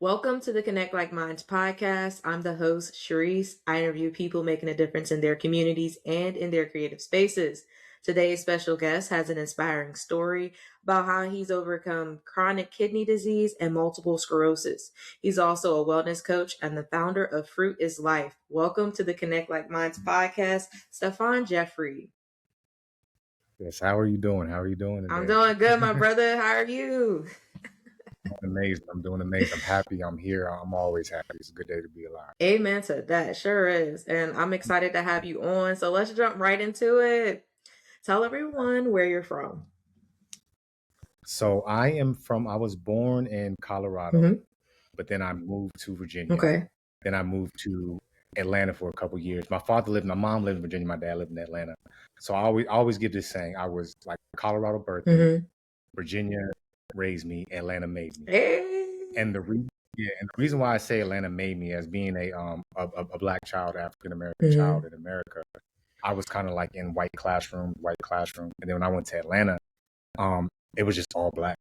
Welcome to the Connect Like Minds podcast. I'm the host, Sharryse. I interview people making a difference in their communities and in their creative spaces. Today's special guest has an inspiring story about how he's overcome chronic kidney disease and multiple sclerosis. He's also a wellness coach and the founder of Fruit is Life. Welcome to the Connect Like Minds podcast, Stephone Jeffrey. Yes, how are you doing? How are you doing today? I'm doing good, my brother. How are you? Amazing. I'm doing amazing. I'm happy. I'm here. I'm always happy. It's a good day to be alive. Amen to that. Sure is. And I'm excited to have you on. So let's jump right into it. Tell everyone where you're from. So I was born in Colorado, but then I moved to Virginia. Okay. Then I moved to Atlanta for a couple of years. My mom lived in Virginia. My dad lived in Atlanta. So I always give this saying, I was like Colorado birthday, Virginia raised me, Atlanta made me. Hey. And the reason why I say Atlanta made me, as being a Black child, African American child in America, I was kind of like in white classroom. And then when I went to Atlanta, it was just all Black,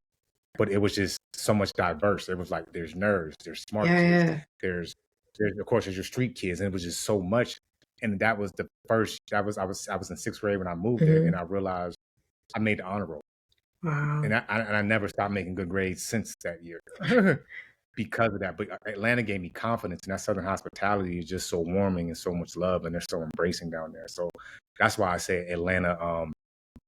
but it was just so much diverse. It was like, there's nerds, there's smart kids, there's of course there's your street kids, and it was just so much. And that was the first. I was in 6th grade when I moved there, and I realized I made the honor roll. Wow. And I never stopped making good grades since that year because of that. But Atlanta gave me confidence, and that Southern hospitality is just so warming and so much love, and they're so embracing down there. So that's why I say Atlanta.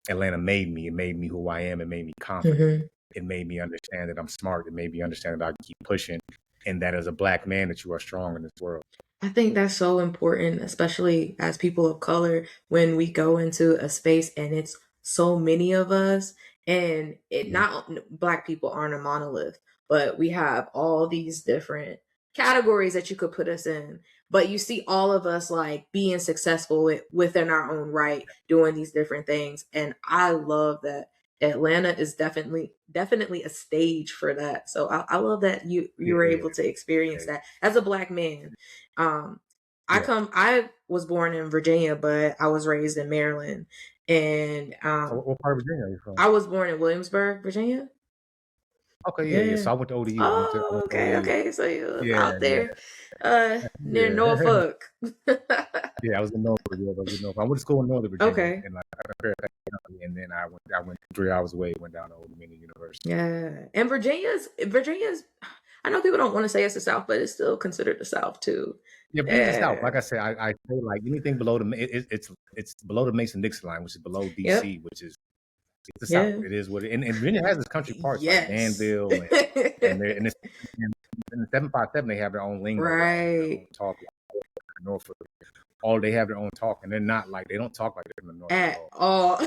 Atlanta made me. It made me who I am. It made me confident. It made me understand that I'm smart. It made me understand that I can keep pushing, and that as a Black man, that you are strong in this world. I think that's so important, especially as people of color, when we go into a space and it's so many of us, and not Black people aren't a monolith, but we have all these different categories that you could put us in. But you see all of us like being successful within our own right, doing these different things. And I love that Atlanta is definitely a stage for that. So I love that you were able to experience that as a Black man. I was born in Virginia, but I was raised in Maryland. And So what part of Virginia are you from? I was born in Williamsburg, Virginia. Okay, yeah. So I went to ODU. Oh, okay. So you're out there, near Norfolk. Yeah, I was in Norfolk. I went to school in Northern Virginia. Okay. And then I went 3 hours away, went down to Old Dominion University. Yeah. And Virginia's, I know people don't want to say it's the South, but it's still considered the South too. Yeah, Virginia's the South. Like I said, I feel like anything below it's below the Mason-Dixon line, which is below DC, which is the South. It is what it is. And Virginia has its country parts like Danville and in the 757 they have their own lingo, right? Talk like Norfolk. All they have their own talk, and they're not like, they don't talk like they're in the North at all.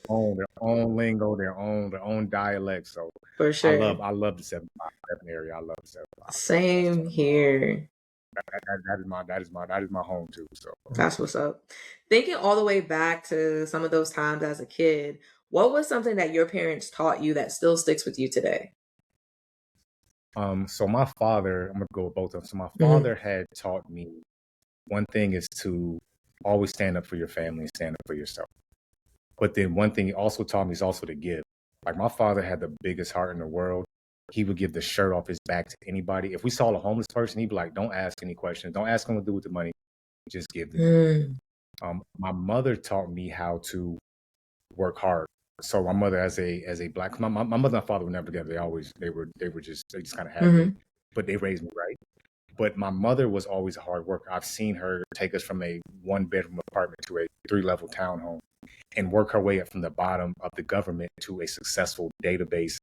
Their own lingo, their own dialect. So for sure, I love the 757 area. I love the 757. Same here. That is my home too. So that's what's up. Thinking all the way back to some of those times as a kid, what was something that your parents taught you that still sticks with you today? So my father, I'm gonna go with both of them. So my father had taught me, one thing is to always stand up for your family and stand up for yourself. But then one thing he also taught me is also to give. Like, my father had the biggest heart in the world. He would give the shirt off his back to anybody. If we saw a homeless person, he'd be like, don't ask any questions. Don't ask him what to do with the money. Just give them. My mother taught me how to work hard. So my mother, as a Black, my mother and my father were never together. They just kind of had me, but they raised me right. But my mother was always a hard worker. I've seen her take us from a 1-bedroom apartment to a 3-level townhome and work her way up from the bottom of the government to a successful database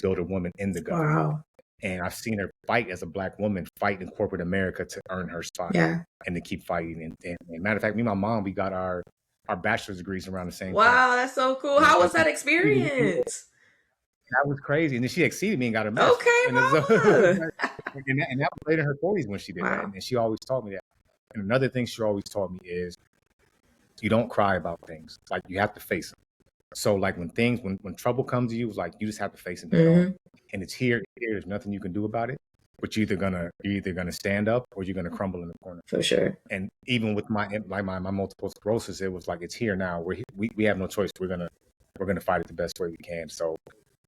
builder woman in the government. Wow. And I've seen her fight as a Black woman, fight in corporate America to earn her spot and to keep fighting. And matter of fact, me and my mom, we got our bachelor's degrees around the same time. Wow, that's so cool. How was that experience? That was crazy. And then she exceeded me and got a master's. Okay, and that was later in her 40s when she did that. And she always taught me that. And another thing she always taught me is, you don't cry about things. Like, you have to face them. So like when trouble comes to you, it's like, you just have to face it head on. And it's here. There's nothing you can do about it. But you're either gonna stand up or you're gonna crumble in the corner. For sure. And even with my multiple sclerosis, it was like, it's here now. We have no choice. We're gonna fight it the best way we can. So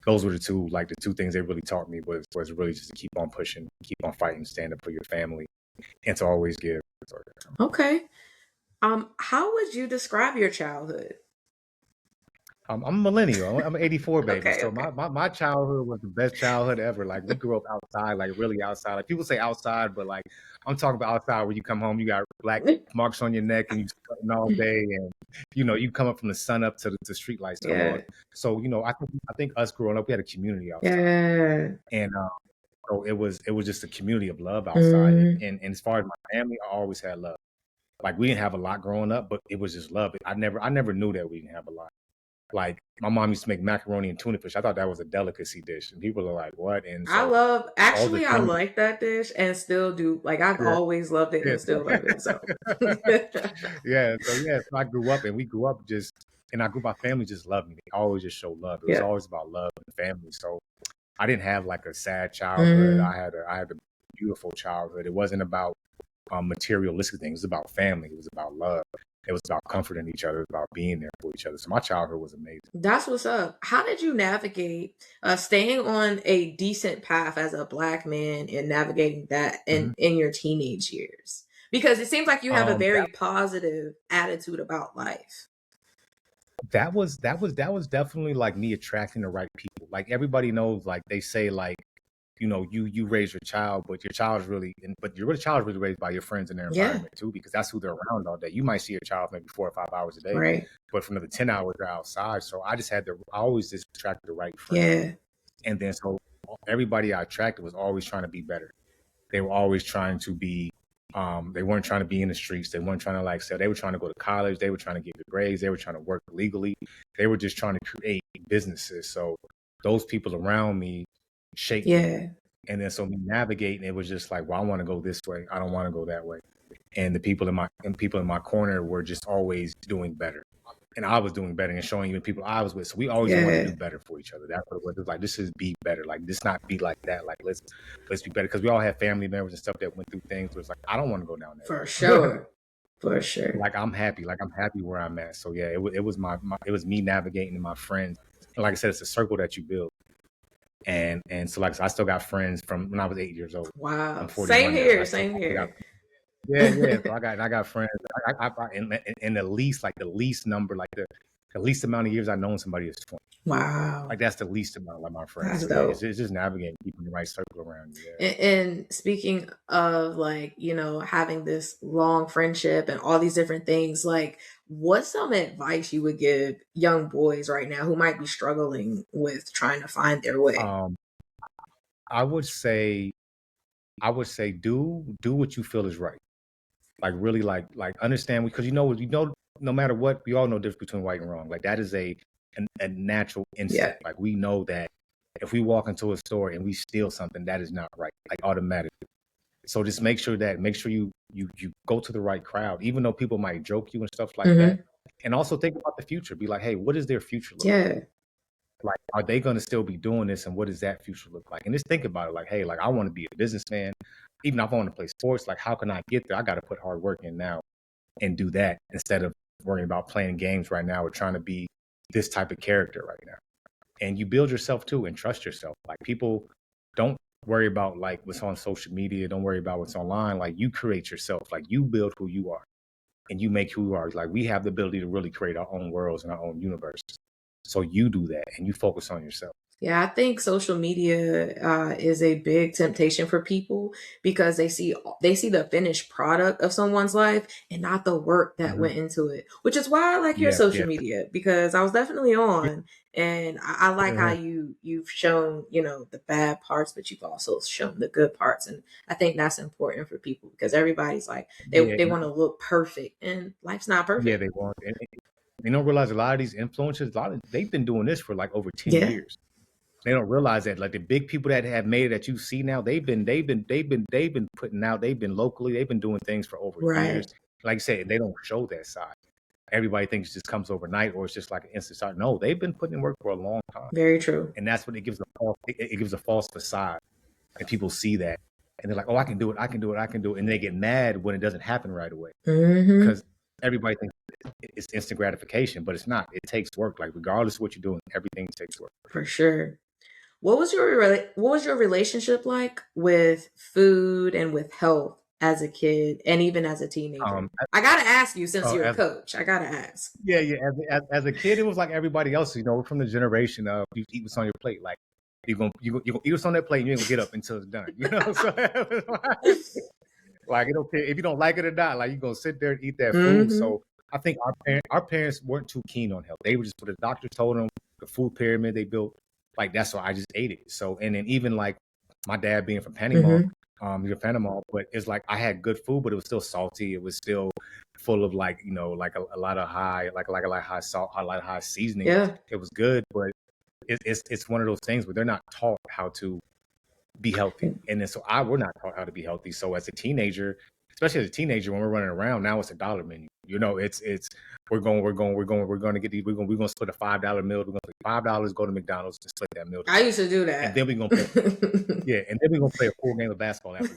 those were the two things they really taught me was really just to keep on pushing, keep on fighting, stand up for your family, and to always give. Okay. How would you describe your childhood? I'm a millennial. I'm an 84 baby. Okay, So okay. my childhood was the best childhood ever. Like we grew up outside, like really outside. Like people say outside, but like I'm talking about outside where you come home, you got black marks on your neck and you sweating all day, and you come up from the sun up to the street lights come on. Yeah. So I think us growing up, we had a community outside, Yeah. and so it was just a community of love outside. Mm, And as far as my family, I always had love. Like we didn't have a lot growing up, but it was just love. I never knew that we didn't have a lot. Like my mom used to make macaroni and tuna fish. I thought that was a delicacy dish, and people are like, "What?" And so all the I things, like that dish and still do. Like, I've yeah, always loved it yeah, and still love it. So, yeah. So I grew up, and we grew up just, and I grew up. My family just loved me. They always just showed love. It was yeah. always about love and family. So I didn't have like a sad childhood. Mm, I had a beautiful childhood. It wasn't about materialistic things. It was about family. It was about love. It was about comforting each other. It was about being there for each other. So my childhood was amazing. that's what's up. How did you navigate staying on a decent path as a black man and navigating that Mhm. in your teenage years? Because it seems like you have a That very positive attitude about life. that was definitely like me attracting the right people. Like everybody knows, like they say, like you raise your child, but your child is really, but your child is really raised by your friends and their Yeah. environment too, because that's who they're around all day. You might see your child maybe 4 or 5 hours a day, Right. but for another 10 hours they're outside. So I always just attracted the right friends, Yeah. and then so everybody I attracted was always trying to be better. They were always trying to be. They weren't trying to be in the streets. They weren't trying to like sell. They were trying to go to college. They were trying to get good grades. They were trying to work legally. They were just trying to create businesses. So those people around me shaped me. Yeah. And then so me navigating, it was just like, well, I want to go this way. I don't want to go that way. And the people in my corner were just always doing better. And I was doing better and showing even people I was with. So we always wanted to Yeah. do better for each other. That's what it was. It was like, this is be better. Like this not be like that. Like let's be better. Because we all have family members and stuff that went through things. So it's like, I don't want to go down that For road. sure. For sure. Like I'm happy. Like I'm happy where I'm at. So yeah, it was it was me navigating and my friends. And like I said, it's a circle that you build. And so like I still got friends from when I was 8 years old. I'm Wow. Same 41 now, and here. I still Same got here. yeah. So I got friends. In the least like the least number like the least amount of years I've known somebody is 20. Wow. Like that's the least amount like my friends. That's So yeah, it's, dope. it's just navigating, keeping the right circle around you. Yeah. And speaking of, like, having this long friendship and all these different things, like, what's some advice you would give young boys right now who might be struggling with trying to find their way? Um, I would say do what you feel is right. Like really like understand because no matter what, we all know the difference between right and wrong. Like that is a natural Yeah. instinct. Like we know that if we walk into a store and we steal something, that is not right. Like automatically. So just make sure you go to the right crowd, even though people might joke you and stuff like that. Mm-hmm. And also think about the future. Be like, hey, what does their future look like? Yeah. Like, are they going to still be doing this? And what does that future look like? And just think about it like, hey, like I want to be a businessman. Even if I want to play sports, like how can I get there? I got to put hard work in now and do that instead of worrying about playing games right now or trying to be this type of character right now. And you build yourself too and trust yourself. Like people don't worry about like what's on social media. Don't worry about what's online. Like you create yourself. Like you build who you are and you make who you are. Like we have the ability to really create our own worlds and our own universes. So you do that and you focus on yourself. Yeah, I think social media is a big temptation for people because they see the finished product of someone's life and not the work that Mhm. went into it. Which is why I like your Yeah, yeah, social media, because I was definitely yeah. on, and I like how Mhm. you've shown the bad parts, but you've also shown the good parts, and I think that's important for people because everybody's like Yeah, they want to look perfect, and life's not yeah, perfect. they want. And they don't realize a lot of these influencers, they've been doing this for like over 10 Yeah, years. They don't realize that like the big people that have made it that you see now, they've been putting out, they've been locally, they've been doing things for over years. right. Like I said, they don't show that side. Everybody thinks it just comes overnight or it's just like an instant start. No, they've been putting in work for a long time. Very true. And that's what it gives a false facade. And people see that. And they're like, oh, I can do it, I can do it, I can do it. And they get mad when it doesn't happen right away. Hmm. Because everybody thinks it's instant gratification, but it's not. It takes work. Like regardless of what you're doing, everything takes work. For sure. What was your relationship like with food and with health as a kid and even as a teenager? Um, I gotta ask you since you're a as coach. I gotta ask. Yeah, yeah. As a kid, it was like everybody else. You know, we're from the generation of you eat what's on your plate. Like you gonna eat what's on that plate. And you ain't gonna get up until it's done. You know, so like it don't care if you don't like it or not. Like you gonna sit there and eat that food. Mm-hmm. So I think our parents weren't too keen on health. They were just what the doctors told them. The food pyramid they built, like that's why I just ate it. So and then even like my dad being from Panama, Mm-hmm. he's from Panama, but it's like I had good food, but it was still salty. It was still full of like like a lot of high like a lot of high salt, a lot of high seasonings. Yeah. It was good, but it's one of those things where they're not taught how to be healthy. And then so we're not taught how to be healthy. So as a teenager, especially as a teenager, when we're running around now, it's a dollar menu. You know, it's we're going to get these. We're going to split a $5 meal. We're going to split $5. Go to McDonald's and split that meal. I used to do And that. then we're going to play. Yeah, and then we're going to play a full game of basketball after.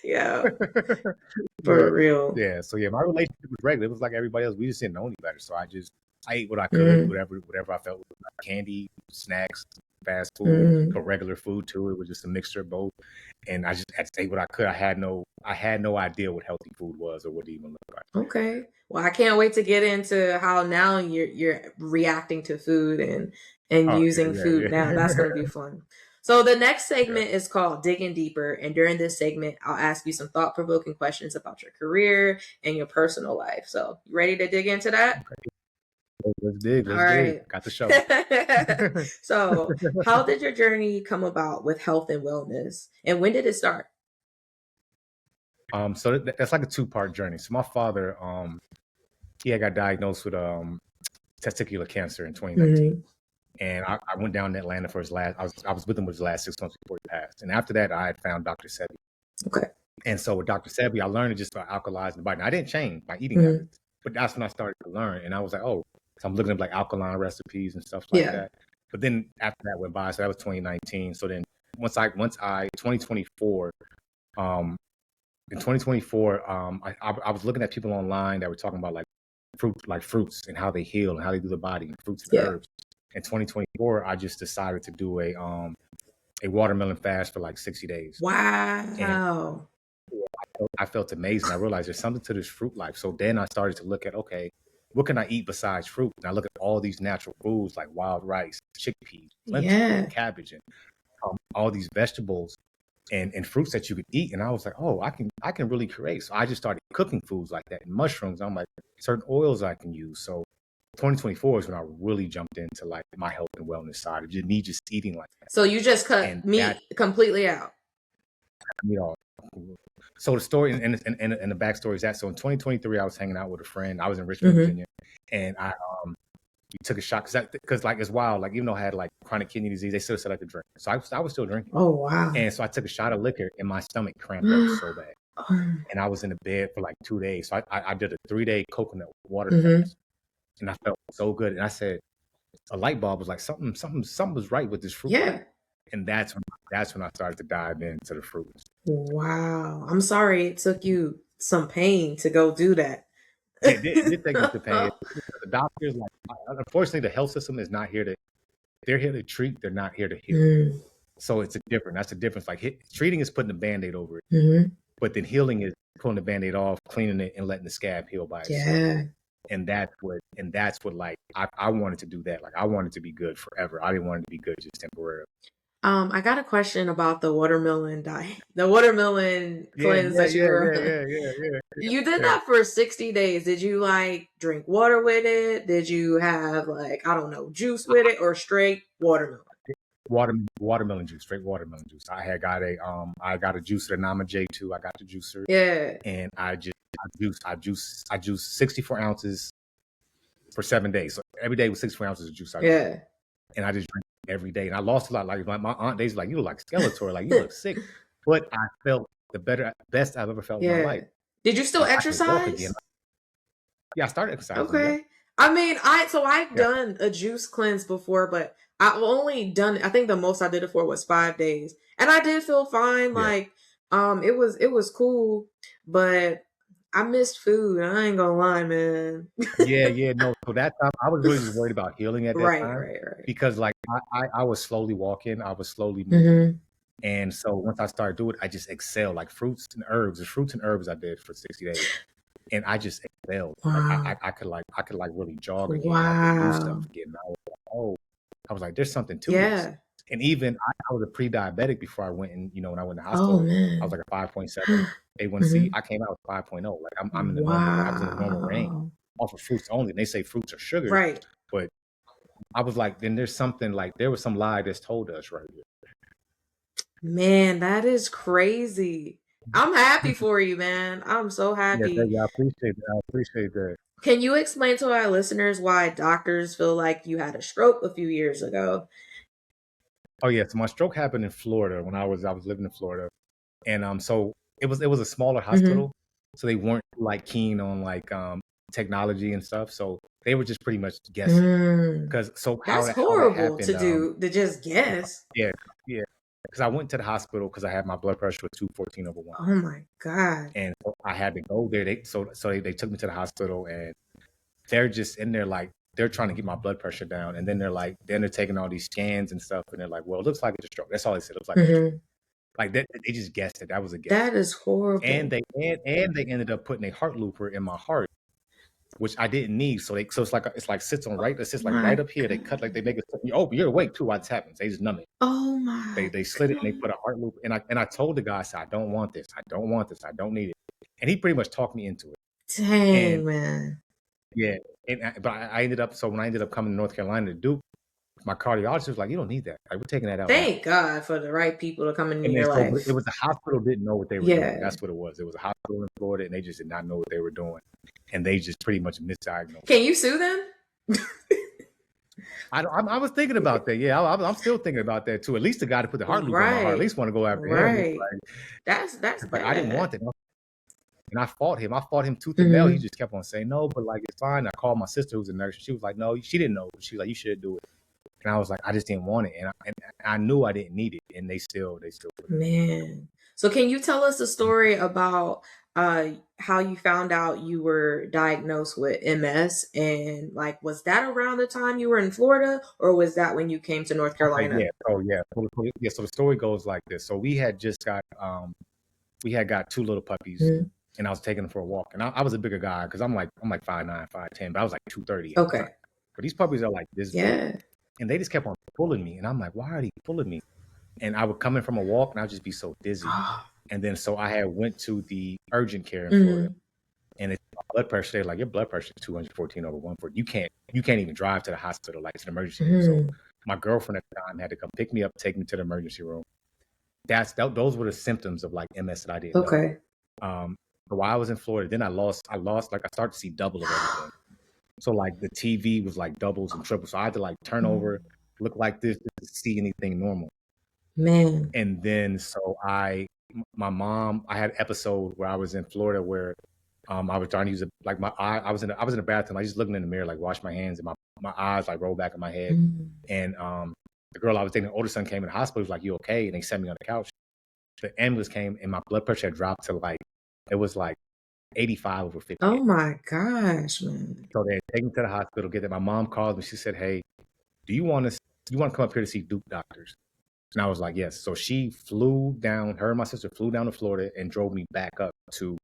Yeah, But for real. yeah, so yeah, my relationship was regular. It was like everybody else. We just didn't know any better. So I ate what I could, whatever I felt, candy, snacks, fast food, but regular food too. It was just a mixture of both. And I just had to take what I could. I had no idea what healthy food was or what it even looked like. Okay. Well, I can't wait to get into how now you're reacting to food and Oh using yeah, food yeah, now. That's yeah. going to be fun. So the next Yeah. segment is called Digging Deeper, and during this segment, I'll ask you some thought-provoking questions about your career and your personal life. So, you ready to dig into that? Let's dig. All Let's dig. right. Got the show. So, how did your journey come about with health and wellness, and when did it start? So that's like a 2-part journey. So my father, he had got diagnosed with testicular cancer in 2019. And I went down to Atlanta for his last. I was with him with his last 6 months before he passed. And after that, I had found Dr. Sebi. Okay. And so with Dr. Sebi, I learned just about alkalizing the body. And I didn't change my eating habits, but that's when I started to learn. And I was like, oh, so I'm looking at like alkaline recipes and stuff like that. But then after that went by, so that was 2019. So then once I 2024, in 2024, I was looking at people online that were talking about like fruits and how they heal and how they do the body and fruits and herbs. In 2024, I just decided to do a watermelon fast for like 60 days. Wow. And I felt amazing. I realized there's something to this fruit life. So then I started to look at, okay, what can I eat besides fruit? And I look at all these natural foods like wild rice, chickpeas, lentils, cabbage, and all these vegetables and fruits that you could eat. And I was like, oh, I can really create. So I just started cooking foods like that and mushrooms. I'm like, certain oils I can use. So 2024 is when I really jumped into like my health and wellness side of just me just eating like that. So you just cut meat completely out. You know, so the story and the backstory is that so in 2023 I was hanging out with a friend. I was in Richmond, Virginia, and we took a shot because like it's wild. Like even though I had like chronic kidney disease, they still said I could drink. So I was still drinking. Oh wow! And so I took a shot of liquor and my stomach cramped up so bad, and I was in the bed for like 2 days. So I did a 3-day coconut water fast, and I felt so good. And I said, a light bulb was like something was right with this fruit. Yeah. And that's when I started to dive into the fruits. Wow. I'm sorry it took you some pain to go do that. It did take me to pain. The doctors, like, unfortunately, the health system is not here to. They're here to treat. They're not here to heal. So it's that's the difference. Like treating is putting a Band-Aid over it, but then healing is pulling the Band-Aid off, cleaning it, and letting the scab heal by itself. Yeah. And that's what like I wanted to do that. Like I wanted to be good forever. I didn't want it to be good just temporarily. I got a question about the watermelon diet, the watermelon cleanse that you were. Yeah. You did that for 60 days. Did you like drink water with it? Did you have like, I don't know, juice with it or straight watermelon? Watermelon juice, straight watermelon juice. I got a juicer, Nama J2. I got the juicer. Yeah. And I juice 64 ounces for 7 days. So every day was 64 ounces of juice. And I just drink every day. And I lost a lot. Like my aunt days like, you look like Skeletor, like you look sick. But I felt the best I've ever felt in my life. Did you still exercise? Yeah, I started exercising. Okay. Yeah. I mean, I've done a juice cleanse before, but I've only done, I think the most I did it for was 5 days. And I did feel fine. Like, it was cool, but I missed food. I ain't gonna lie, man. Yeah, no. So that time, I was really just worried about healing at that Right, time right, right. because, like, I was slowly walking, I was slowly moving, Mm-hmm. and so once I started doing it, I just excelled. Like fruits and herbs, the fruits and herbs I did for 60 days, and I just excelled. Like Wow. I could like really jog again. I could do stuff Wow. again. Oh, I was like, there's something to this. Yeah. And even I was a pre-diabetic before I went in, when I went to the Oh hospital, I was man. like a 5.7 A1C. Hmm. I came out with 5.0. Like I'm in the normal, I was in the normal range Wow. off of fruits only. And they say fruits are sugars, Right. but I was like, then there's something like there was some lie that's told us right Man, that is crazy. I'm happy here. for you, man. I'm so Yeah, thank happy. you. I appreciate that. I appreciate that. Can you explain to our listeners why doctors feel like you had a stroke a few years ago? Oh yeah, so my stroke happened in Florida when I was living in Florida. And so it was a smaller Mm-hmm. hospital, so they weren't like keen on like technology and stuff. So they were just pretty much guessing. Mm. Because so That's how that horrible to happened, do, to just guess. yeah, yeah. Because I went to the hospital because I had my blood pressure was 214/1, Oh my God. and so I had to go there. They took me to the hospital, and they're just in there like they're trying to get my blood pressure down, and then they're taking all these scans and stuff, and they're like, well, it looks like it's a stroke. That's all they said. It looks like it's a stroke. Mm-hmm. Like that, they just guessed it. That was a guess. That is And horrible. they ended up putting a heart looper in my heart, which I didn't need. So it's like sits on right. It sits like right My up here. They cut like God. they make it. Oh, you're awake too. While this happens, they just numb it. Oh my They slid it and they God. put a heart loop. And I told the guy, I said, I don't want this. I don't want this. I don't need it. And he pretty much talked me into it. Dang, And man. yeah, but I ended up. So when I ended up coming to North Carolina to do, my cardiologist was like, you don't need that. Like we're taking that out now. Thank God for the right people to come into And then your so it life. was the hospital didn't know what they were doing. Yeah. That's what it was. It was a hospital in Florida, and they just did not know what they were doing, and they just pretty much misdiagnosed. Can you sue them? I was thinking about that. Yeah, I'm still thinking about that too. At least the guy to put the heart loop in my heart. At Right. least want to go after him. Right. That's Like I didn't want bad. it, and I fought him. I fought him tooth and nail. He Mm-hmm. just kept on saying no, but like it's fine. I called my sister who's a nurse. She was like, no, she didn't know. She was like, you should do it. And I was like, I just didn't want it, and I knew I didn't need it, and they still put it. Man. So can you tell us a story about how you found out you were diagnosed with MS, and like was that around the time you were in Florida, or was that when you came to North Okay, Carolina? yeah. Oh, yeah. So the story goes like this. So we had got two little puppies, Mhm. and I was taking them for a walk. And I was a bigger guy because I'm like 5'9", 5'10", but I was like 230 at the Okay. time. But these puppies are like this big, Yeah. and they just kept on pulling me, and I'm like, why are they pulling me? And I would come in from a walk, and I'd just be so dizzy. And then so I had went to the urgent care in Florida, Mhm. and it's my blood pressure. They're like, your blood pressure is 214/1. You can't even drive to the hospital, like to the emergency room. So Mhm. my girlfriend at the time had to come pick me up, take me to the emergency room. Those were the symptoms of like MS that I didn't know. Okay. But while I was in Florida, then I started to see double of everything. So like the TV was like doubles and triples. So I had to like turn over, look like this to see anything normal. Man. And then so my mom, I had an episode where I was in Florida where I was trying to use like my eye. I was in the bathroom, I just looking in the mirror, like wash my hands, and my eyes like roll back in my head. Mhm. And the girl I was dating, the older son, came in the hospital. He was like, you okay? And they set me on the couch. The ambulance came, and my blood pressure had dropped to like, it was like 85/58. Oh my gosh, man. So they take me to the hospital, get there. My mom called me. She said, hey, do you want to come up here to see Duke doctors? And I was like, yes. So she flew down, her and my sister flew down to Florida and drove me back up to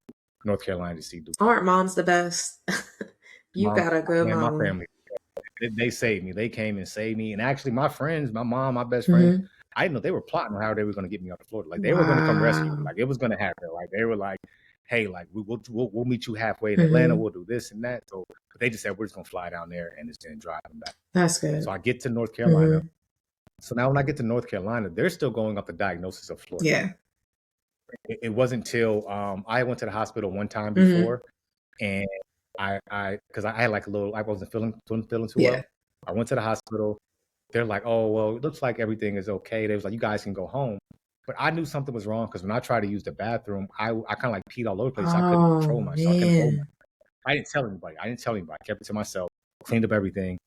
North Carolina to see Duke. Aren't moms the best? You Mom, got a good man, my mama. family, they saved me. They came and saved me. And actually, my friends, my mom, my best friend, Mhm. I didn't know they were plotting on how they were going to get me out of Florida. Like they were going to come rescue me. Wow. Like it was going to happen. Like they were like, hey, like we'll meet you halfway in Atlanta. Mhm. We'll do this and that. So but they just said we're just going to fly down there and just then drive them back. That's So good. I get to North Carolina. Mhm. So now when I get to North Carolina, they're still going up the diagnosis of Florida. Yeah. It wasn't till I went to the hospital one time Mhm. before, and because I had like a little, I wasn't feeling too Yeah. well. I went to the hospital. They're like, oh well, it looks like everything is okay. They was like, you guys can go home. But I knew something was wrong because when I tried to use the bathroom, I kind of like peed all over the place. I couldn't Oh control myself. I couldn't hold man. I didn't tell anybody. I kept it to myself. Cleaned up everything,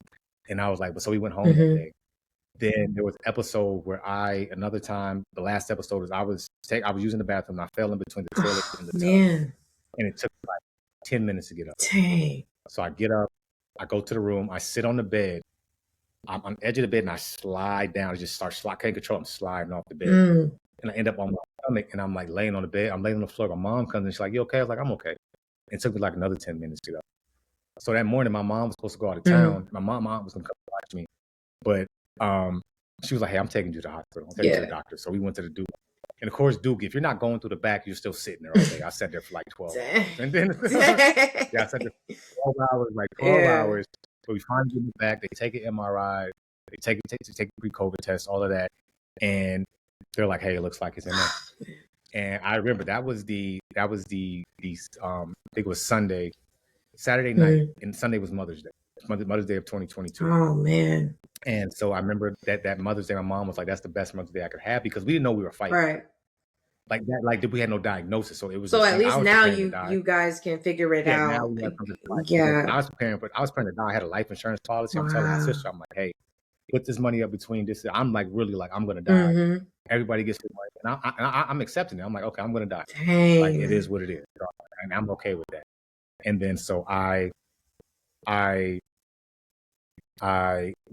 and I was like, but so we went home that Mhm. day. Then there was an episode where another time, the last episode was I was using the bathroom and I fell in between the toilet Oh and the tub. man. And it took like 10 minutes to get up. Dang. So I get up, I go to the room, I sit on the bed. I'm on the edge of the bed and I slide down. I just start sliding. I can't control. I'm sliding off the bed. And I end up on my stomach and I'm like laying on the bed. I'm laying on the floor. My mom comes and she's like, "You okay?" I was like, "I'm okay." It took me like another 10 minutes to get up. So that morning, my mom was supposed to go out of town. My mom was going to come watch me. But she was like, "Hey, I'm taking you to the hospital. I'm taking you to the doctor." So we went to the Duke. And of course, Duke, if you're not going through the back, you're still sitting there all day. I sat there for like 12 hours. And then I sat there for 12 hours, like 12 hours. So we finally get in the back. They take an MRI. They take a pre-COVID test, all of that. And they're like, "Hey, it looks like it's MS." And I remember that was the I think it was Saturday night, and Sunday was Mother's Day. Mother's Day of 2022. Oh man. And so I remember that Mother's Day, my mom was like, "That's the best Mother's Day I could have," because we didn't know we were fighting. Right. Like that, like we had no diagnosis. So it was so at least now you guys can figure it out. Now we have something to fight. Yeah. I was preparing to die. I had a life insurance policy. I'm telling my sister, I'm like, "Hey, put this money up between this." I'm like, really, like, I'm gonna die. Everybody gets their money, and I'm accepting it. I'm like, okay, I'm gonna die. Dang. Like, it is what it is, and I'm okay with that. And then so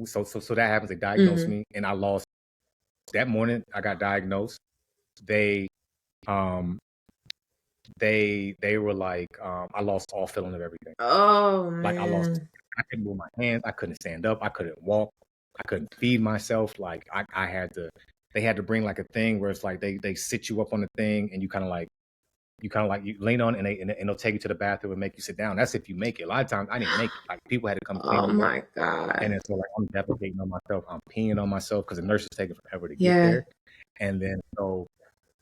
so that happens. They diagnosed me, and I lost that morning. I got diagnosed. They were like, I lost all feeling of everything. Oh man. Like I couldn't move my hands. I couldn't stand up. I couldn't walk. I couldn't feed myself. Like they had to bring like a thing where it's like they sit you up on the thing and you kind of like you lean on and they'll take you to the bathroom and make you sit down. That's if you make it. A lot of times I didn't make it. Like people had to come clean. Oh my God. And it's so like I'm defecating on myself. I'm peeing on myself because the nurse is taking forever to get there. And then so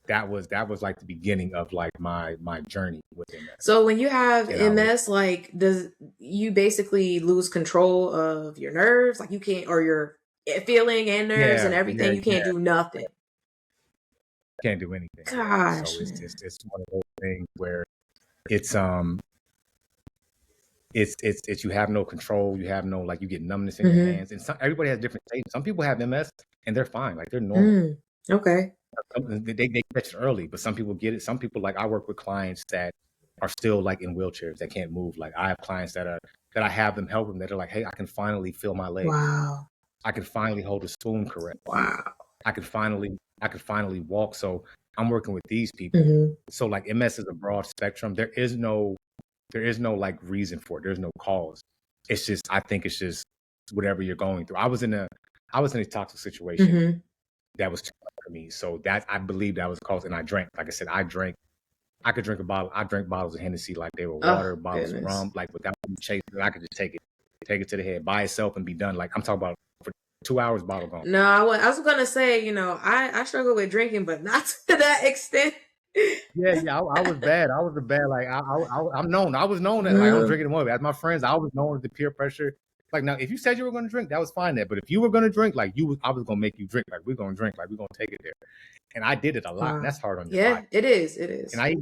that was like the beginning of like my journey with MS. So when you have MS, like does you basically lose control of your nerves? Like you can't, or your feeling and nerves and everything. You can't do nothing. Can't do anything. Gosh. So it's one of those things where it's you have no control. You have no, like, you get numbness in your hands. And everybody has different stages. Some people have MS and they're fine. Like they're normal. Okay. They catch it early, but some people get it. Some people, like I work with clients that are still like in wheelchairs that can't move. Like I have clients that I have them help them that are like, "Hey, I can finally feel my legs. Wow. I can finally hold a spoon correct. Wow. I could finally walk." So I'm working with these people. So like MS is a broad spectrum. There is no like reason for it. There's no cause. It's just, I think it's just whatever you're going through. I was in a toxic situation that was too much for me. So that, I believe that was caused. And I drank. Like I said, I could drink a bottle. I drank bottles of Hennessy like they were water, bottles of rum, like without chasing it. I could just take it to the head by itself and be done. Like I'm talking about for 2 hours, bottle gone. No, I was gonna say, I struggle with drinking, but not to that extent. Yeah, I was bad. I was bad. Like I'm known. I was known that like I'm drinking more. As my friends, I was known as the peer pressure. Like now, if you said you were going to drink, that was fine. But if you were going to drink, like I was going to make you drink. Like we're going to drink. Like we're going to take it there. And I did it a lot. And that's hard on your body. It is. It is. And I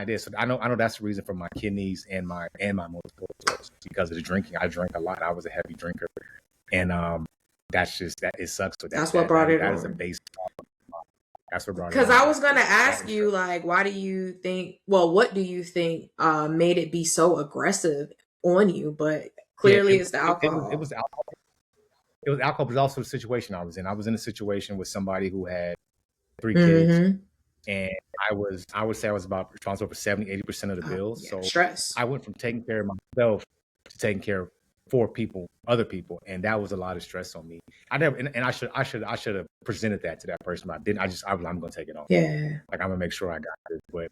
did. So I know that's the reason for my kidneys and my multiple sclerosis, because of the drinking. I drank a lot. I was a heavy drinker, and that's just that. It sucks. So that's what brought it on. That is a base problem. That's what brought it on. Because I was gonna ask you, like, what do you think made it be so aggressive on you? But clearly it's the alcohol. It was alcohol. It was alcohol, but also the situation I was in. I was in a situation with somebody who had 3 kids, and I would say I was about responsible for 70-80% of the bills. So stress. I went from taking care of myself to taking care of 4 people, other people, and that was a lot of stress on me. I never, and I should have presented that to that person, but I didn't. I'm going to take it on. Yeah, like I'm gonna make sure I got it, but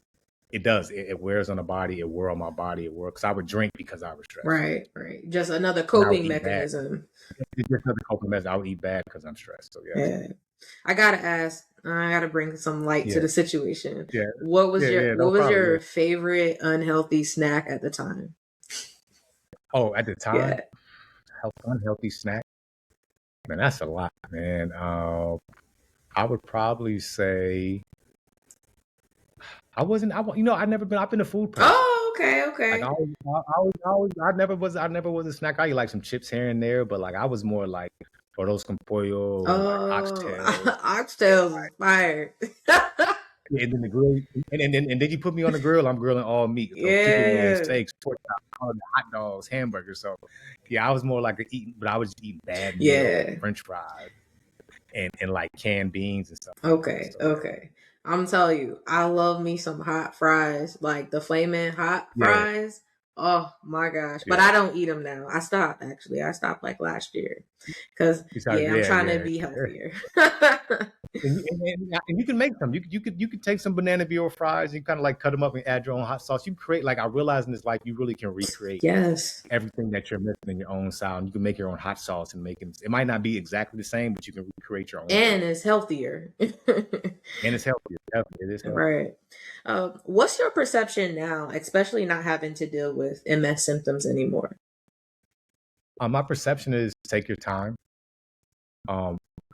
it does. It wears on the body. It wore on my body. It wore because I would drink because I was stressed. Right. Just another coping mechanism. It's just another coping mechanism. I would eat bad because I'm stressed. So yeah. I gotta ask. I gotta bring some light to the situation. Yeah. What was your favorite unhealthy snack at the time? Oh, at the time, unhealthy snack. Man, that's a lot, man. I would probably say I've never been. I've been a food person. Oh, okay. Like I never was a snack. I eat like some chips here and there, but like I was more like those con pollo, like oxtails. Oxtails is fire. Yeah, and then the grill, and then you put me on the grill. I'm grilling all meat, so chicken wings, Yeah. steaks, pork chops, hot dogs, hamburgers. So yeah, I was more like eating, but I was just eating bad meals, Yeah. French fries, and like canned beans and stuff like that. Okay. So Okay. I'm telling you, I love me some hot fries, like the flaming hot yeah, fries. Oh my gosh. But yeah. I don't eat them now. I stopped actually. I stopped like last year. Cause Besides, yeah, I'm yeah, trying to yeah. be healthier. And you can make them. You could take some banana peel fries and kind of like cut them up and add your own hot sauce. You create like I realize in this life you really can recreate Yes. everything that you're missing in your own style. And you can make your own hot sauce and make it. It might not be exactly the same, but you can recreate your own And flavor. it's healthier. And it's healthy. It is healthy. Right. What's your perception now, especially not having to deal with MS symptoms anymore? My perception is take your time.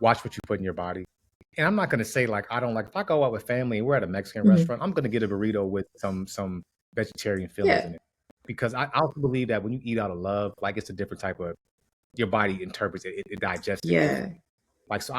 Watch what you put in your body. And I'm not gonna say like I don't like if I go out with family and we're at a Mexican Mhm. restaurant, I'm gonna get a burrito with some vegetarian fillings Yeah. in it. Because I also believe that when you eat out of love, like it's a different type of your body interprets it, it digests it Yeah. differently. Like so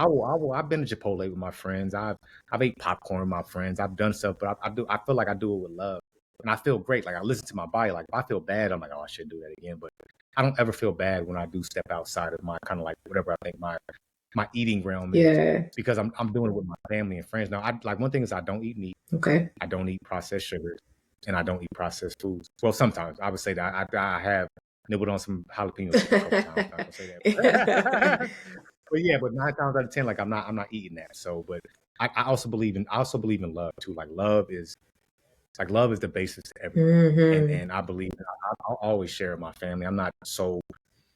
I've been to Chipotle with my friends. I've ate popcorn with my friends. I've done stuff, but I feel like I do it with love. And I feel great. Like I listen to my body. Like if I feel bad, I'm like, oh, I should do that again. But I don't ever feel bad when I do step outside of my kind of like whatever I think my eating realm is Yeah. because I'm doing it with my family and friends. Now, I like one thing is I don't eat meat, Okay. I don't eat processed sugars, and I don't eat processed foods. Well, sometimes I would say that I have nibbled on some jalapeno chips a couple times. I'm not gonna say that, but yeah, but 9 times out of 10, like I'm not eating that. So, but I also believe in love too. Love is the basis to everything, and Hmm. and I believe I'll always share with my family. I'm not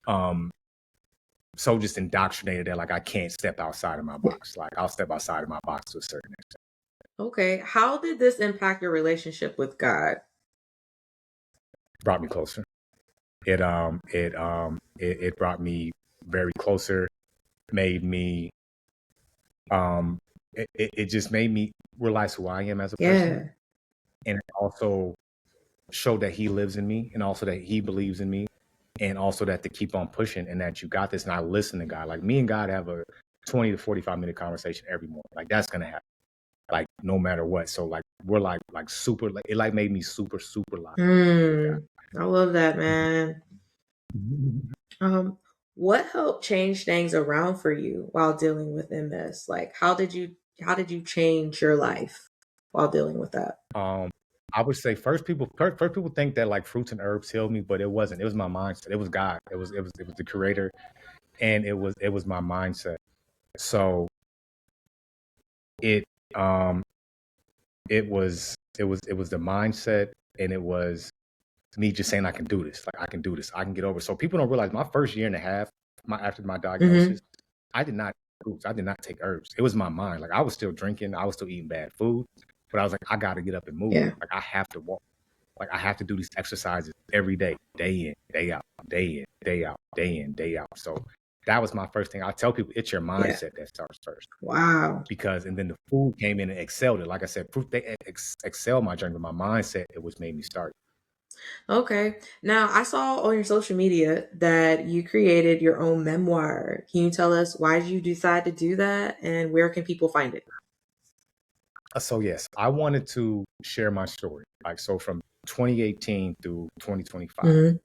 um so just indoctrinated that like I can't step outside of my box. Like I'll step outside of my box to a certain extent. Okay. How did this impact your relationship with God? Brought me closer. It brought me very closer. Made me it just made me realize who I am as a person, Yeah. and it also showed that He lives in me, and also that He believes in me, and also that to keep on pushing and that you got this. And I listen to God. Like me and God have a 20 to 45 minute conversation every morning. Like that's gonna happen. Like no matter what. So like we're like super like it like made me super locked with God. Hmm. I love that, man. Um, what helped change things around for you while dealing with MS? Like how did you change your life while dealing with that? Um, I would say first people think that like fruits and herbs healed me, but it wasn't. It was my mindset. It was God. It was the creator, and it was my mindset. So it um it was the mindset, and it was me just saying I can do this. Like I can do this. I can get over it. So people don't realize my first year and a half, after my Hmm. diagnosis, I did not fruits. I did not take herbs. It was my mind. Like I was still drinking. I was still eating bad food. But I was like, I got to get up and move. Yeah. Like I have to walk. Like I have to do these exercises every day in, day out, day in, day out, day in, day out. So that was my first thing. I tell people it's your Yeah. mindset that starts first. Wow. Because and then the food came in and excelled it. Like I said, fruit they excel my journey, but my mindset it was made me start. Okay. Now, I saw on your social media that you created your own memoir. Can you tell us why did you decide to do that and where can people find it? So yes, I wanted to share my story. Like so from 2018 through 2025. Hmm.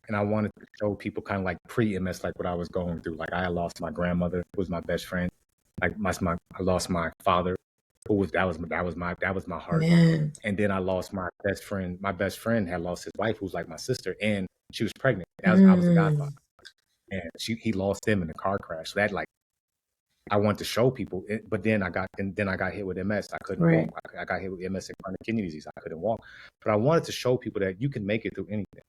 And I wanted to show people kind of like pre-MS, like what I was going through. Like I had lost my grandmother, who was my best friend. Like I lost my father, who was that was my heart. Man. And then I lost my best friend. My best friend had lost his wife, who was like my sister, and she was pregnant. I was the godfather, Mm. and he lost them in a car crash. So that like I want to show people, but then I got hit with MS. I couldn't walk. Right. I got hit with MS and chronic kidney disease. I couldn't walk, but I wanted to show people that you can make it through anything.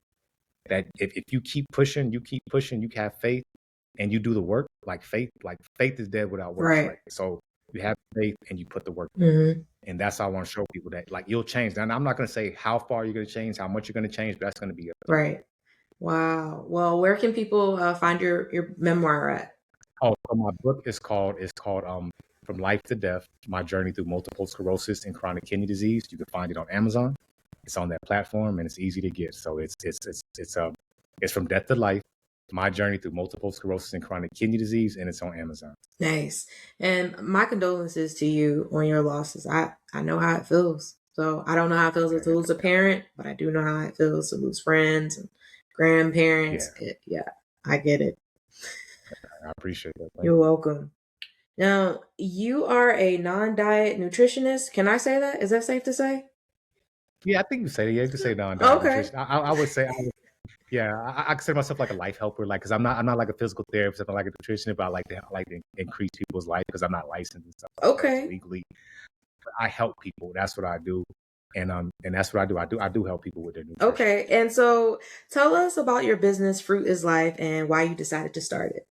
That if you keep pushing, you have faith, and you do the work. Like faith is dead without works, Right. right? So you have faith and you put the work in, Hmm. and that's how I want to show people that like you'll change. And I'm not going to say how far you're going to change, how much you're going to change, but that's going to be up to you. Right. Wow. Well, where can people find your memoir at? Oh, so my book is called From Life to Death: My Journey Through Multiple Sclerosis and Chronic Kidney Disease. You can find it on Amazon. It's on that platform and it's easy to get. So it's from death to life. My Journey Through Multiple Sclerosis and Chronic Kidney Disease, and it's on Amazon. Nice. And my condolences to you on your losses. I know how it feels. So I don't know how it feels to lose a parent, but I do know how it feels to lose friends and grandparents. Yeah, I get it. I appreciate that. You're welcome. Now, you are a non-diet nutritionist. Can I say that? Is that safe to say? Yeah, I think you say that. Yeah, you can say non-diet Okay. nutrition. I would say, I consider myself like a life helper, like because I'm not like a physical therapist, I'm not like a nutritionist, but I like to increase people's life because I'm not licensed and stuff like that legally. But I help people. That's what I do, and that's what I do. I do help people with their nutrition. Okay, and so tell us about your business, Fruit is Life, and why you decided to start it.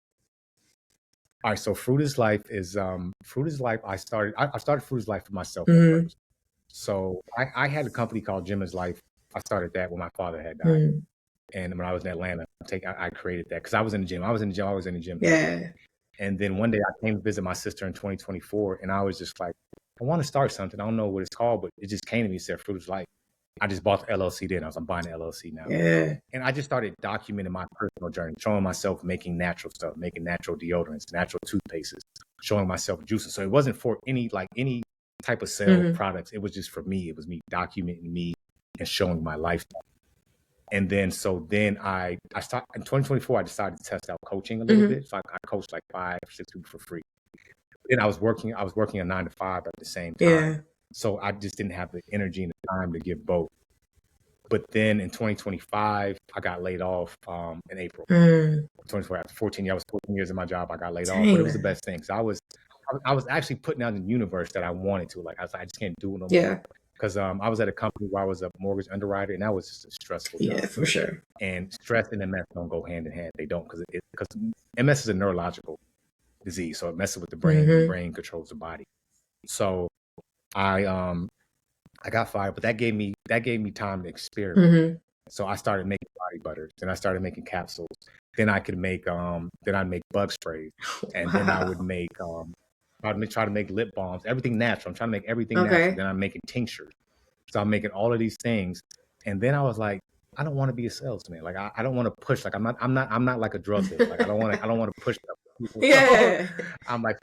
All right, so Fruit is Life is I started Fruit is Life for myself at first. So I had a company called Gym is Life. I started that when my father had died. And when I was in Atlanta, I created that because I was in the gym. I was in the gym. Yeah. And then one day I came to visit my sister in 2024, and I was just like, I want to start something. I don't know what it's called, but it just came to me and said Fruit is Life. I just bought the LLC then. I'm buying the LLC now. Yeah. And I just started documenting my personal journey, showing myself making natural stuff, making natural deodorants, natural toothpastes, showing myself juicing. So it wasn't for any type of sale products. It was just for me. It was me documenting me and showing my lifestyle. And then I started in 2024. I decided to test out coaching a little bit. So I coached like 5 or 6 people for free. Then I was working a 9 to 5 at the same time. Yeah. So I just didn't have the energy and the time to give both. But then in 2025, I got laid off in April. 24 after 14 years, I was 14 years in my job. I got laid off, but it was the best thing. So I was actually putting out in the universe that I wanted to. Like I was like, I just can't do it no more. Because I was at a company where I was a mortgage underwriter, and that was just a stressful job. Yeah, for sure. And stress and MS don't go hand in hand. They don't, because MS is a neurological disease, so it messes with the brain. The brain controls the body. So I got fired, but that gave me time to experiment. So I started making body butters, then I started making capsules. Then I could make I'd make bug sprays, and then I would make try to make lip balms, everything natural. I'm trying to make everything natural. Then I'm making tinctures. So I'm making all of these things, and then I was like, I don't want to be a salesman. Like I don't want to push. Like I'm not like a drug dealer. Like I don't want to push people. Yeah. I'm like.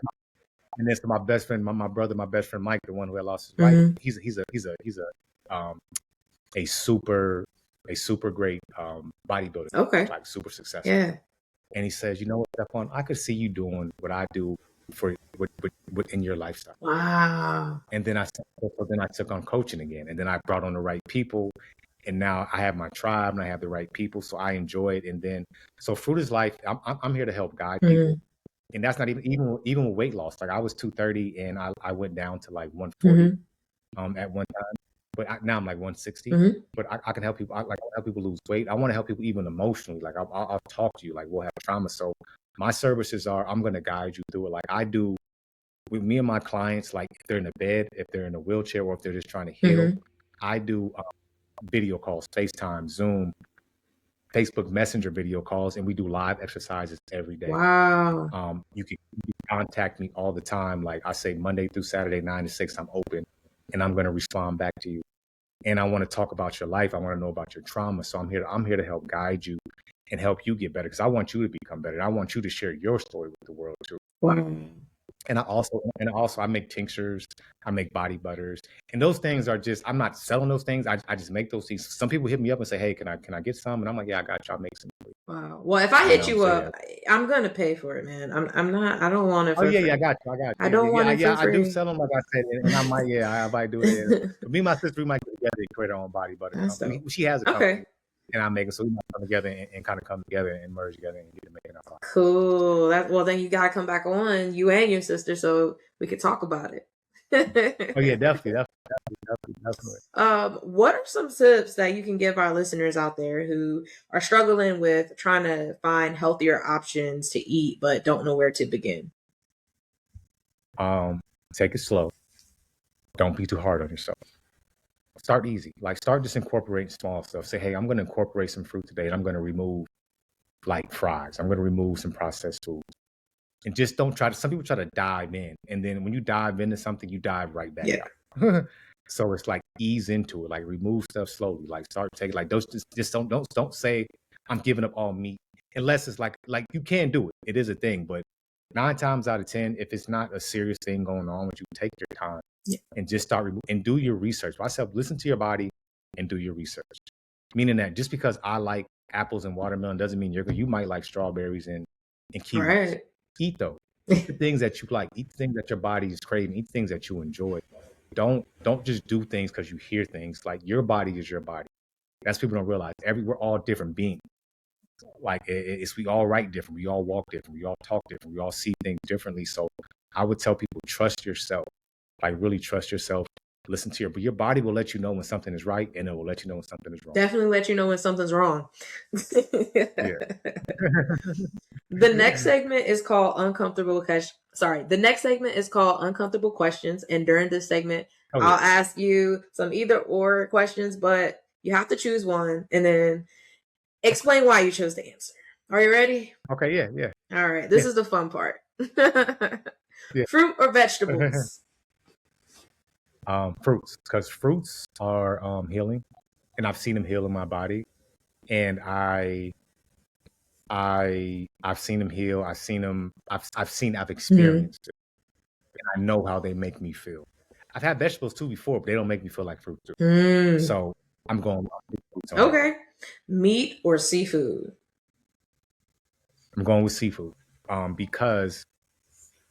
And then so my best friend, my brother, my best friend Mike, the one who had lost his wife, he's a super great bodybuilder. Okay. Like super successful. Yeah. And he says, you know what, Stephone, I could see you doing what I do for in your lifestyle. Wow. And then I took on coaching again, and then I brought on the right people, and now I have my tribe and I have the right people, so I enjoy it. And then so Fruit is Life. I'm here to help guide people. And that's not even with weight loss. Like I was 230 and I went down to like 140 at one time, but now I'm like 160. But I can help people. I help people lose weight. I want to help people even emotionally. Like I'll talk to you. Like we'll have trauma. So my services are, I'm going to guide you through it. Like I do with me and my clients. Like if they're in a bed, if they're in a wheelchair, or if they're just trying to heal, I do video calls, FaceTime, Zoom, Facebook Messenger video calls, and we do live exercises every day. Wow. You can contact me all the time. Like I say, Monday through Saturday, 9 to 6, I'm open, and I'm going to respond back to you. And I want to talk about your life. I want to know about your trauma. So I'm here to help guide you and help you get better, because I want you to become better. And I want you to share your story with the world too. Wow. And I also I make tinctures, I make body butters, and those things are just, I'm not selling those things. I just make those things. Some people hit me up and say, hey, can I get some? And I'm like, yeah, I got you. I'll make some. Wow. Well, if I hit you up, I'm gonna pay for it, man. I'm not. I don't want it. Oh yeah, I got you. I don't want it for free. I do sell them, like I said, and I might do it. But me and my sister, we might get together and create our own body butter company. She has a company. And I make it, so we might come together and kind of come together and merge together and get to making our product. Cool. Well, then you gotta come back on, you and your sister, so we could talk about it. Oh yeah, definitely. What are some tips that you can give our listeners out there who are struggling with trying to find healthier options to eat but don't know where to begin? Take it slow. Don't be too hard on yourself. Start easy. Like start just incorporating small stuff. Say, hey, I'm going to incorporate some fruit today, and I'm going to remove like fries. I'm going to remove some processed foods. And just don't try to, some people try to dive in. And then when you dive into something, you dive right back out. So it's like ease into it, like remove stuff slowly, like start taking, like those, just don't say, I'm giving up all meat unless it's like you can do it. It is a thing, but 9 times out of 10, if it's not a serious thing going on with you, take your time and just start and do your research. Myself, listen to your body and do your research. Meaning that just because I like apples and watermelon doesn't mean you might like strawberries and kiwis. Right. Eat those. Eat the things that you like. Eat the things that your body is craving. Eat things that you enjoy. Don't just do things because you hear things. Like, your body is your body. That's people don't realize. We're all different beings. Like, we all write different. We all walk different. We all talk different. We all see things differently. So I would tell people, trust yourself. Like, really trust yourself. Listen to your body will let you know when something is right, and it will let you know when something is wrong. Definitely let you know when something's wrong. Yeah. The next segment is called uncomfortable questions. Sorry, the next segment is called uncomfortable questions, and during this segment, I'll ask you some either or questions, but you have to choose one, and then explain why you chose the answer. Are you ready? Okay. Yeah. All right. This is the fun part. Fruit or vegetables? Fruits, because fruits are healing, and I've seen them heal in my body, and I've seen them heal. I've experienced it, and I know how they make me feel. I've had vegetables too before, but they don't make me feel like fruit too. So I'm going with fruits. Okay. Meat or seafood? I'm going with seafood, because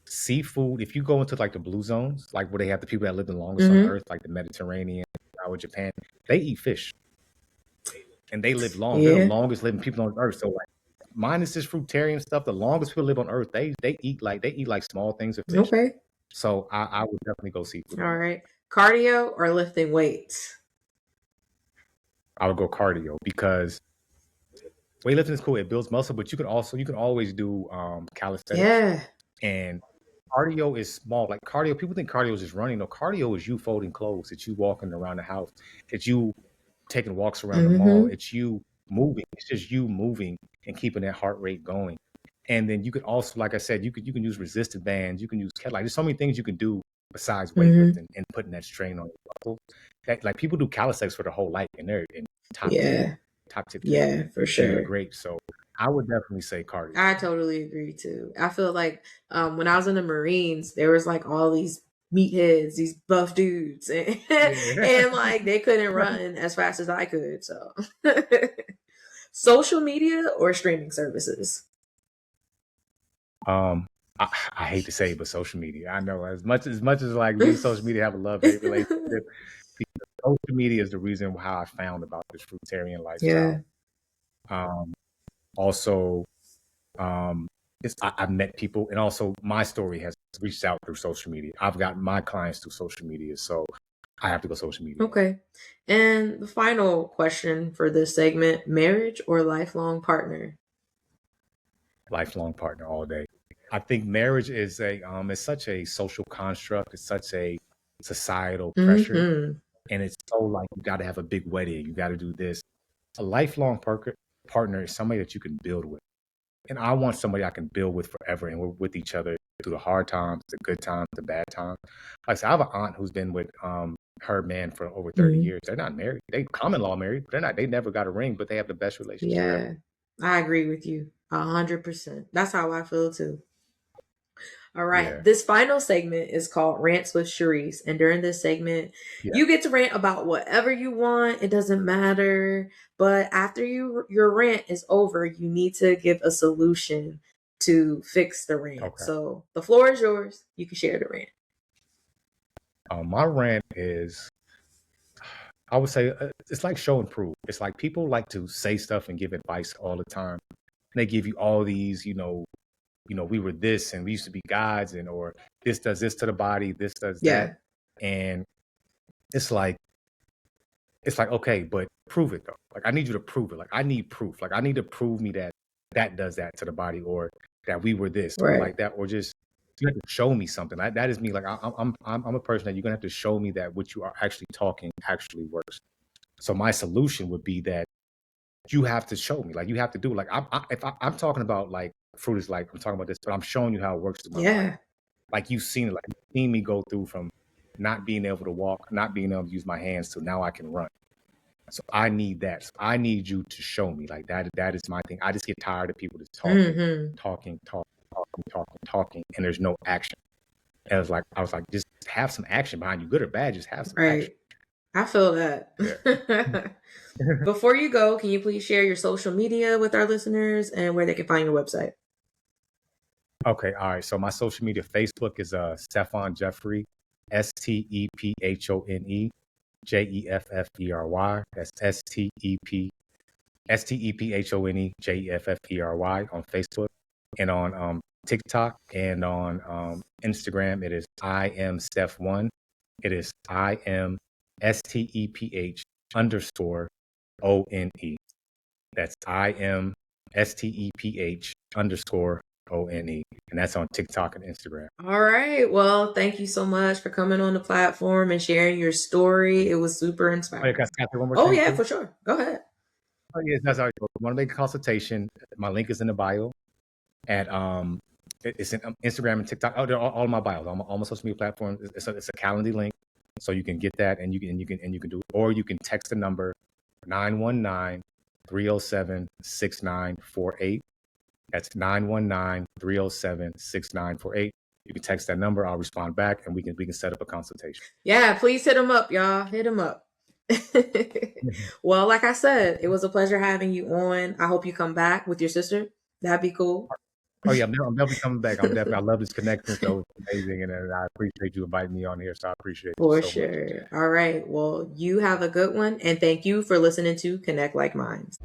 seafood, if you go into like the blue zones, like where they have the people that live the longest on Earth, like the Mediterranean, or Japan, they eat fish, and they live long. They're the longest living people on Earth. So, like, minus this fruitarian stuff, the longest people live on Earth, they eat like small things of fish. Okay. So I would definitely go seafood. All right. Cardio or lifting weights? I would go cardio, because weightlifting is cool. It builds muscle, but you can always do calisthenics. Yeah. And cardio is small. Like, cardio, people think cardio is just running. No, cardio is you folding clothes. It's you walking around the house. It's you taking walks around the mall. It's you moving. It's just you moving and keeping that heart rate going. And then you could also, like I said, you can use resistant bands. You can use there's so many things you can do besides weightlifting and putting that strain on your muscle. Like, people do calisthenics for their whole life, and they're in top 10, top tip. Yeah, for sure. They're great. So I would definitely say cardio. I totally agree too. I feel like when I was in the Marines, there was like all these meatheads, these buff dudes, and, and like they couldn't run as fast as I could. So, social media or streaming services? I hate to say it, but social media. I know as much as like me and social media have a love-hate relationship. Social media is the reason how I found about this fruitarian lifestyle. Also, I've met people, and also my story has reached out through social media. I've got my clients through social media, so I have to go social media. Okay. And the final question for this segment: marriage or lifelong partner? Lifelong partner all day. I think marriage is it's such a social construct. It's such a societal pressure, and it's so like, you got to have a big wedding. You got to do this. A lifelong partner is somebody that you can build with, and I want somebody I can build with forever, and we're with each other through the hard times, the good times, the bad times. Like I said, I have an aunt who's been with her man for over 30 years. They're not married. They common law married, but they're not. They never got a ring, but they have the best relationship ever. I agree with you 100%. That's how I feel too. All right. This final segment is called Rants with Sharryse. And during this segment, you get to rant about whatever you want. It doesn't matter. But after your rant is over, you need to give a solution to fix the rant. Okay. So the floor is yours. You can share the rant. My rant is, I would say, it's like show and prove. It's like people like to say stuff and give advice all the time. And they give you all these, we were this, and we used to be gods, and or this does this to the body, this does that. And it's like, okay, but prove it though. Like, I need you to prove it. Like, I need proof. Like, I need to prove me that does that to the body, or that we were this, or like that, or just, you have to show me something. That is me. Like, I'm a person that you're gonna have to show me that what you are actually talking actually works. So my solution would be that you have to show me. Like, you have to do it. Like, if I'm talking about, like, fruit is like, I'm talking about this, but I'm showing you how it works through my body. Like, you've seen it. Like, you've seen me go through from not being able to walk, not being able to use my hands, to now I can run. So I need that. So I need you to show me like that. That is my thing. I just get tired of people just Mm-hmm. talking, and there's no action. And I was like, just have some action behind you, good or bad. Just have some action. Right. I feel that. Yeah. Before you go, can you please share your social media with our listeners and where they can find your website? Okay, all right. So my social media, Facebook is Stephone Jeffrey, Stephone Jeffrey. That's Stephone on Facebook, and on TikTok, and on Instagram. It is I am Steph1. It is I am STEPH underscore ONE. That's I am STEPH underscore ONE. And that's on TikTok and Instagram. All right. Well, thank you so much for coming on the platform and sharing your story. It was super Oh, inspiring. can I say one more Oh, thing yeah, too? for sure. Go ahead. Oh, yeah, that's all right. If you want to make a consultation, my link is in the bio at it's in Instagram and TikTok. Oh, they're all my bios. All my social media platforms. It's a Calendly link, so you can get that, and you can do it, or you can text the number 919-307-6948. That's 919-307-6948. You can text that number. I'll respond back, and we can set up a consultation. Yeah, please hit them up, y'all. Hit them up. Well, like I said, it was a pleasure having you on. I hope you come back with your sister. That'd be cool. Oh yeah, I'm definitely coming back. I love this connection. So it's amazing, and I appreciate you inviting me on here. So I appreciate you For so much. sure. All right. Well, you have a good one. And thank you for listening to Connect Like Minds.